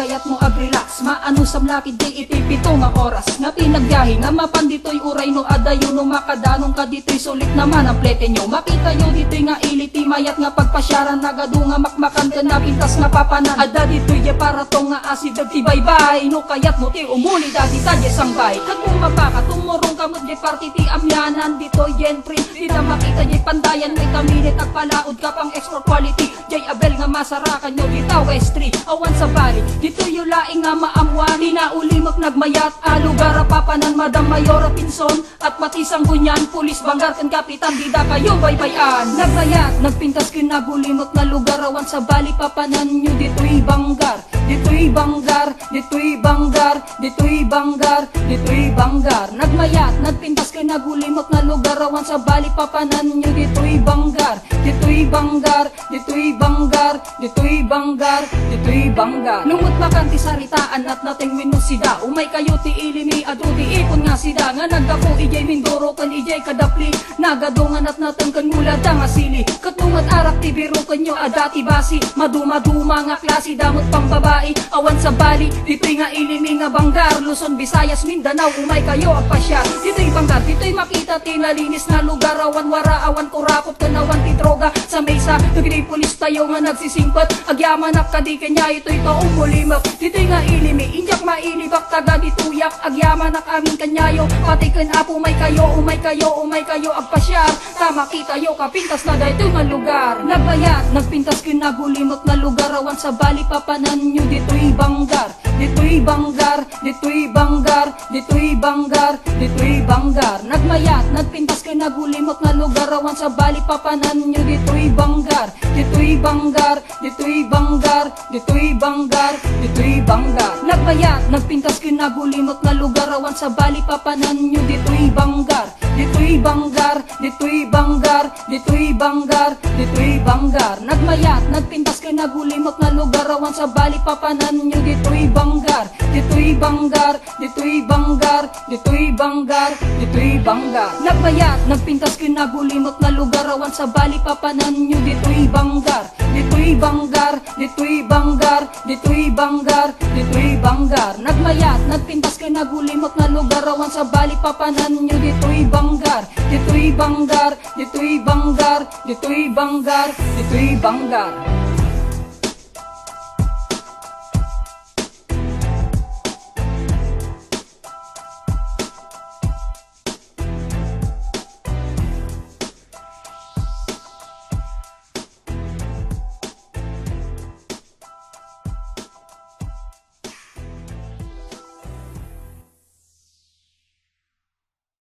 gayat mo agrelax. Maano sa mlakid di itipito nga oras. Nga pinagyahe nga mapandito'y uray no adayo no makadanong ka dito'y sulit naman ang plete nyo. Makita nyo dito'y nga iliti mayat nga pagpasyaran. Nagado nga makmakan ka na pintas nga papanan. Ada dito'y para tong nga asid nagtibay-bay. No kayat mo ti umuli dati tadya sangbay. Nagmumapa ka tumurong kamot di party ti amyanan. Dito'y yen print di na makita di pandayan. May kaminit at palaod ka pang export quality. Jay Abel nga masarakan nyo dita West 3 awan sa bali. Dito yung laing nga maamwan. Di na ulimok nagmayat. Lugar papanan Madam Mayora Pinson. At matisang bunyan. Pulis banggar kan kapitan. Dida kayo baybayan. Nagmayat. Nagpintas kinagulimok na lugar. Awan sa bali papanan nyo. Dito'y banggar. Dito'y banggar. Dito'y banggar. Dito'y banggar. Dito'y banggar. Nagmayat. Nagpintas kinagulimok na lugar. Awan sa bali papanan nyo. Dito'y banggar. Dito'y banggar. Dito'y banggar. Dito'y banggar. Dito'y banggar. Lumot makanti saritaan at nating minusida. Umay kayo ti ilimi adu di ipon nga sida. Nga nagdako ijay mindoro kan ijay kadapli. Nagadungan at natangkan mula da nga sili. Katungat arak ti biro kanyo adati basi. Maduma-duma nga klase damot pang babae. Awan sa bali dito'y nga ilimi nga banggar. Luzon, Visayas, Mindanao umay kayo agpasya. Dito'y banggar. Dito'y makita ti nalinis na lugar. Awan wara awan kurakot kanawan ti droga. Sa mesa nagdi pulis tayo nga nagsisingpat. Agyaman ak kadi kanya ito'y taong mulimap. Dito'y nga ilimi inyak mailibak taga dituyak. Agyaman ak amin kanyayo. Pati kan apo umay kayo umay kayo umay kayo agpasyar. Tama kita yo kapintas na daytoy nga lugar. Nagbayat nagpintas kinagulimok na lugar. Awan sa bali papanan nyo dito'y banggar. Dito'y banggar. Dito'y banggar. Dito'y banggar. Dito'y banggar. Nagmayat nagpintas kinagulimok na lugar. Awan sa bali papanan nyo dito'y banggar. Dito'y banggar. Dito'y banggar. Dito'y banggar. Dito'y banggar. Nagbayat nagpintas kinagulimok na lugar. Awan sa bali papanan nyo dito'y banggar. Dito'y banggar. Dito'y banggar. Dito'y banggar. Dito'y banggar. Nagmayat nagpintas kinagulimok na lugar. Awan sa bali papanan nyo dito'y banggar. Dito'y banggar. Dito'y banggar. Dito'y banggar. Dito'y banggar. Nagbayat nagpintas kinagulimok na lugar. Awan sa bali papanan nyo dito'y banggar. Dito'y banggar. Dito'y banggar. Dito'y banggar. Dito'y banggar. Nagmayat nagpintas kinagulimok na lugar. Awan sa bali papanan nyo dito'y banggar. Dito'y banggar. Dito'y banggar. Dito'y banggar. Dito'y banggar.